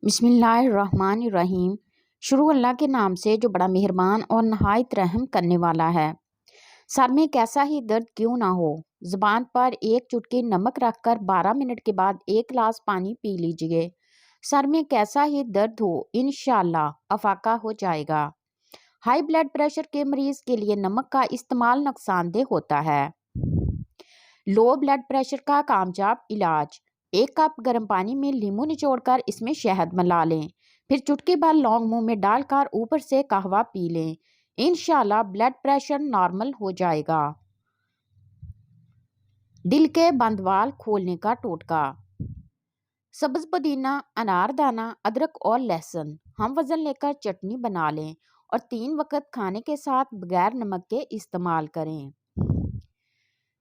बिस्मिल्लाहिर्रहमानिर्रहीम। शुरू अल्लाह के नाम से जो बड़ा मेहरबान और नहायत रहम करने वाला है। सर में कैसा ही दर्द क्यों ना हो, ज़ुबान पर एक चुटकी नमक रखकर 12 मिनट के बाद एक गिलास पानी पी लीजिए। सर में कैसा ही दर्द हो, इंशाअल्लाह अफाका हो जाएगा। हाई ब्लड प्रेशर के मरीज के लिए नमक का इस्तेमाल नुकसानदेह होता है। लो ब्लड प्रेशर का कामयाब इलाज: 1 कप गर्म पानी में नींबू निचोड़कर इसमें शहद मिला लें, फिर चुटकी भर लौंग मुंह में डालकर ऊपर से कहवा पी लें। इंशाल्लाह ब्लड प्रेशर नॉर्मल हो जाएगा। दिल के बंदवाल खोलने का टोटका: सब्ज पुदीना, अनारदाना, अदरक और लहसुन हम वजन लेकर चटनी बना लें और 3 वक्त खाने के साथ बगैर नमक के इस्तेमाल करें।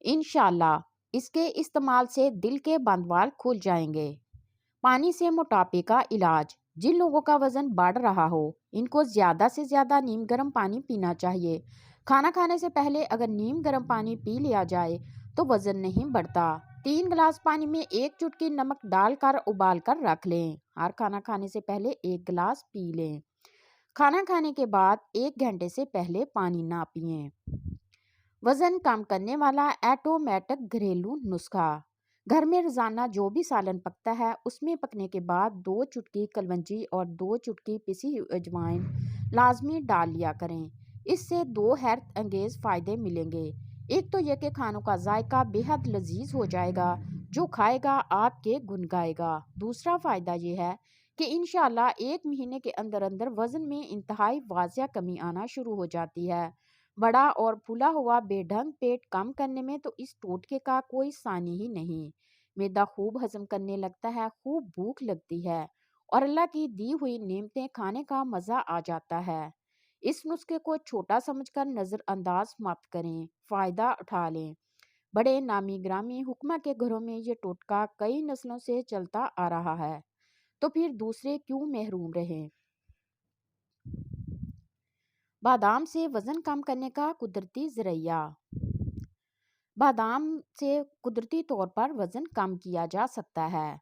इंशाल्लाह इसके इस्तेमाल से दिल के बंदवाल खुल जाएंगे। पानी से मोटापे का इलाज: जिन लोगों का वजन बढ़ रहा हो, इनको ज़्यादा से ज़्यादा नीम गर्म पानी पीना चाहिए। खाना खाने से पहले अगर नीम गर्म पानी पी लिया जाए तो वजन नहीं बढ़ता। 3 गिलास पानी में 1 चुटकी नमक डालकर उबाल कर रख लें। हर खाना खाने से पहले 1 गिलास पी लें। खाना खाने के बाद 1 घंटे से पहले पानी ना पिएं। वजन कम करने वाला ऑटोमेटिक घरेलू नुस्खा: घर में रोजाना जो भी सालन पकता है उसमें पकने के बाद 2 चुटकी कलवंजी और 2 चुटकी पिसी हुई अजवाइन लाजमी डाल लिया करें। इससे 2 हैरत अंगेज फायदे मिलेंगे। एक तो यह कि खानों का जायका बेहद लजीज हो जाएगा, जो खाएगा आपके गुन गाएगा। दूसरा फायदा यह है कि इंशाल्लाह 1 महीने के अंदर अंदर वजन में इंतहाई वाजिया कमी आना शुरू हो जाती है। बड़ा और फूला हुआ बेढंग पेट कम करने में तो इस टोटके का कोई सानी ही नहीं। मैदा खूब हजम करने लगता है, खूब भूख लगती है और अल्लाह की दी हुई नेमतें खाने का मज़ा आ जाता है। इस नुस्खे को छोटा समझकर नज़रअंदाज मत करें, फ़ायदा उठा लें। बड़े नामी ग्रामी हुक्मा के घरों में ये टोटका कई नस्लों से चलता आ रहा है, तो फिर दूसरे क्यों महरूम रहें। बादाम से वज़न कम करने का कुदरती ज़रिया: बादाम से कुदरती तौर पर वज़न कम किया जा सकता है।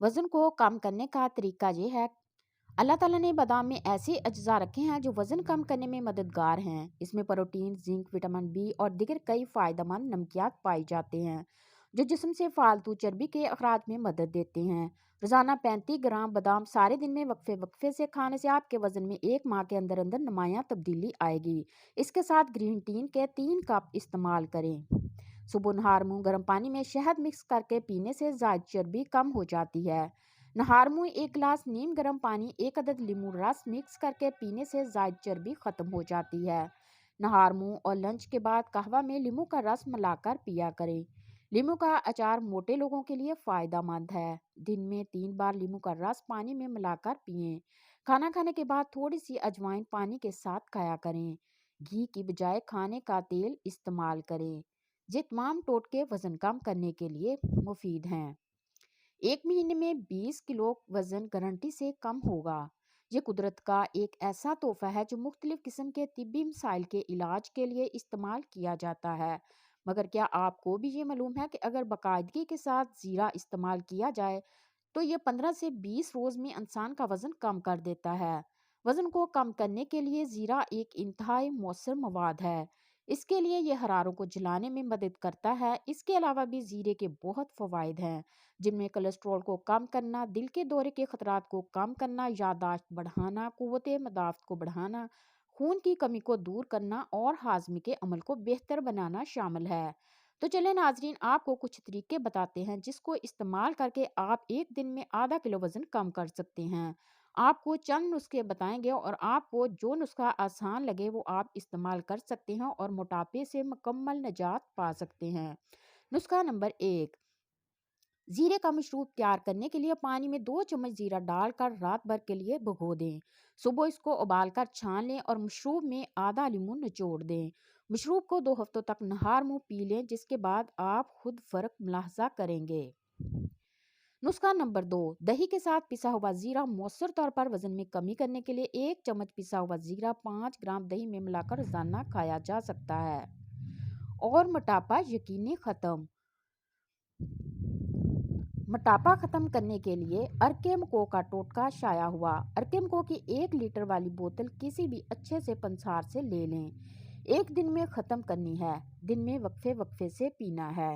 वज़न को कम करने का तरीका ये है, अल्लाह ताला ने बादाम में ऐसे अज्जा रखे हैं जो वज़न कम करने में मददगार हैं। इसमें प्रोटीन, जिंक, विटामिन बी और दीगर कई फ़ायदेमंद नमकियात पाए जाते हैं जो जिस्म से फालतू चर्बी के अखराज में मदद देते हैं। रोज़ाना 35 ग्राम बादाम सारे दिन में वक्फे वक्फे से खाने से आपके वज़न में 1 माह के अंदर अंदर नुमायाँ तब्दीली आएगी। इसके साथ ग्रीन टी के 3 कप इस्तेमाल करें। सुबह नहार मुँह गर्म पानी में शहद मिक्स करके पीने से ज़ायद चर्बी कम हो जाती है। नहार मुँह 1 गिलास नीम गर्म पानी 1 अदद नींबू रस मिक्स करके पीने से ज़ायद चर्बी ख़त्म हो जाती है। नहार मुँह और लंच के बाद कहवा में नींबू का रस मिलाकर पिया करें। नींबू का अचार मोटे लोगों के लिए फ़ायदेमंद है। दिन में 3 बार नींबू का रस पानी में मिलाकर पिएं। खाना खाने के बाद थोड़ी सी अजवाइन पानी के साथ खाया करें। घी की बजाय खाने का तेल इस्तेमाल करें। ये तमाम टोटके वज़न कम करने के लिए मुफीद हैं। 1 महीने में 20 किलो वज़न गारंटी से कम होगा। ये कुदरत का एक ऐसा तोहफा है जो मुख्तलिफ किस्म के तिब्बी मसाइल के इलाज के लिए इस्तेमाल किया जाता है। मगर क्या आपको भी ये मालूम है कि अगर बाकायदगी के साथ ज़ीरा इस्तेमाल किया जाए तो ये 15 से 20 रोज़ में इंसान का वज़न कम कर देता है। वज़न को कम करने के लिए ज़ीरा एक इंतहाई मौसर मवाद है। इसके लिए यह हरारों को जलाने में मदद करता है। इसके अलावा भी ज़ीरे के बहुत फ़वाइद हैं, जिनमें कोलेस्ट्रॉल को कम करना, दिल के दौरे के ख़तरात को कम करना, याददाश्त बढ़ाना, क़ुव्वत मदाफ़त को बढ़ाना, खून की कमी को दूर करना और हाज़मे के अमल को बेहतर बनाना शामिल है। तो चलें नाजरीन, आपको कुछ तरीके बताते हैं जिसको इस्तेमाल करके आप एक दिन में आधा किलो वज़न कम कर सकते हैं। आपको चंद नुस्खे बताएंगे और आपको जो नुस्खा आसान लगे वो आप इस्तेमाल कर सकते हैं और मोटापे से मुकम्मल निजात पा सकते हैं। नुस्खा नंबर 1: जीरे का मशरूब तैयार करने के लिए पानी में 2 चम्मच जीरा डालकर रात भर के लिए भिगो दें। सुबह इसको उबालकर छान लें और मशरूब में आधा लीमू निचोड़ दें। मशरूब को 2 हफ्तों तक नहार मुँह पी लें, जिसके बाद आप खुद फ़र्क मुलाहजा करेंगे। नुस्खा नंबर 2: दही के साथ पिसा हुआ जीरा मौसर तौर पर वजन में कमी करने के लिए 1 चम्मच पिसा हुआ जीरा 5 ग्राम दही में मिलाकर रोजाना खाया जा सकता है और मोटापा यकीनी खत्म। موٹاپا ختم کرنے کے لیے ارکیمکو کا ٹوٹکا شائع ہوا۔ ارکیمکو کی 1 لیٹر والی بوتل کسی بھی اچھے سے پنسار سے لے لیں۔ 1 دن میں ختم کرنی ہے۔ دن میں وقفے وقفے سے پینا ہے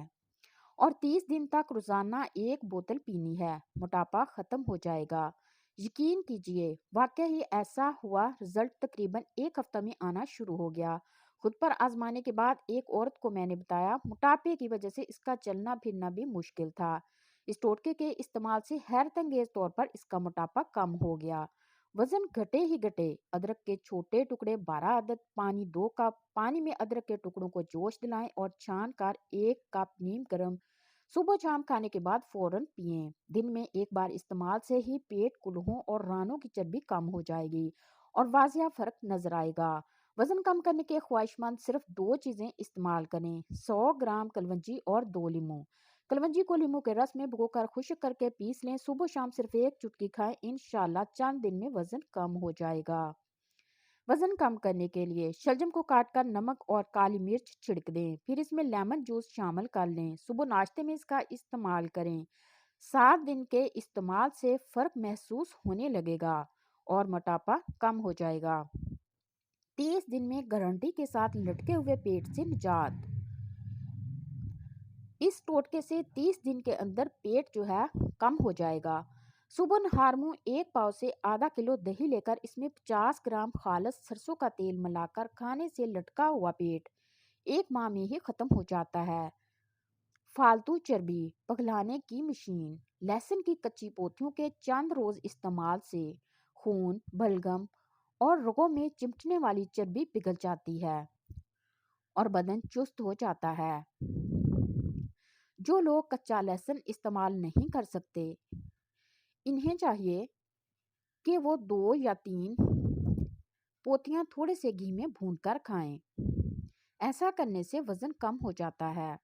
اور 30 دن تک روزانہ 1 بوتل پینی ہے۔ موٹاپا ختم ہو جائے گا، یقین کیجئے۔ واقعی ایسا ہوا، رزلٹ تقریباً 1 ہفتہ میں آنا شروع ہو گیا۔ خود پر آزمانے کے بعد ایک عورت کو میں نے بتایا، موٹاپے کی وجہ سے اس کا چلنا پھرنا بھی مشکل تھا۔ اس ٹوٹکے کے استعمال سے حیرت انگیز طور پر اس کا موٹاپا کم ہو گیا، وزن گھٹے ہی گھٹے۔ ادرک کے چھوٹے ٹکڑے 12 عدد، پانی 2 کپ۔ پانی میں ادرک کے ٹکڑوں کو جوش دلائیں اور چھان کر 1 کپ نیم گرم صبح شام کھانے کے بعد فوراً پئیں۔ دن میں 1 بار استعمال سے ہی پیٹ، کولہوں اور رانوں کی چربی کم ہو جائے گی اور واضح فرق نظر آئے گا۔ وزن کم کرنے کے خواہش مند صرف 2 چیزیں استعمال کریں: 100 گرام کلونجی اور 2 لیموں۔ کلونجی کو لیموں کے رس میں بھگو کر خشک کر کے پیس لیں۔ صبح شام صرف 1 چٹکی کھائیں، انشاءاللہ چند دن میں وزن کم ہو جائے گا۔ وزن کم کرنے کے لیے شلجم کو کاٹ کر نمک اور کالی مرچ چھڑک دیں، پھر اس میں لیمن جوس شامل کر لیں۔ صبح ناشتے میں اس کا استعمال کریں۔ 7 دن کے استعمال سے فرق محسوس ہونے لگے گا اور موٹاپا کم ہو جائے گا۔ 30 دن میں گارنٹی کے ساتھ لٹکے ہوئے پیٹ سے نجات۔ اس ٹوٹکے سے 30 دن کے اندر پیٹ جو ہے کم ہو جائے گا۔ صبح نہار منہ 1 پاؤ سے آدھا کلو دہی لے کر اس میں 50 گرام خالص سرسوں کا تیل ملا کر کھانے سے لٹکا ہوا پیٹ 1 ماہ میں ہی ختم ہو جاتا ہے۔ فالتو چربی پگھلانے کی مشین۔ لہسن کی کچی پوتیوں کے چند روز استعمال سے خون، بلغم اور رگوں میں چمٹنے والی چربی پگھل جاتی ہے اور بدن چست ہو جاتا ہے۔ جو لوگ کچا لہسن استعمال نہیں کر سکتے، انہیں چاہیے کہ وہ 2 یا 3 پوتیاں تھوڑے سے گھی میں بھون کر کھائیں۔ ایسا کرنے سے وزن کم ہو جاتا ہے۔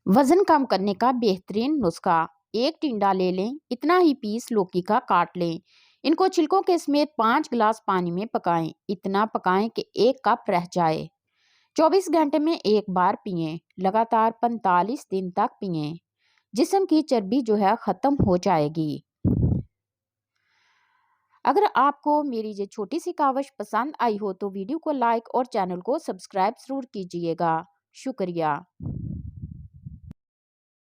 وزن کم کرنے کا بہترین نسخہ: 1 ٹنڈا لے لیں، اتنا ہی پیس لوکی کا کاٹ لیں۔ ان کو چھلکوں کے سمیت 5 گلاس پانی میں پکائیں، اتنا پکائیں کہ 1 کپ رہ جائے۔ 24 گھنٹے میں 1 بار پئیں، لگاتار 45 دن تک پئیں۔ جسم کی چربی جو ہے ختم ہو جائے گی۔ اگر آپ کو میری یہ چھوٹی سی کاوش پسند آئی ہو تو ویڈیو کو لائک اور چینل کو سبسکرائب ضرور کیجیے گا۔ شکریہ۔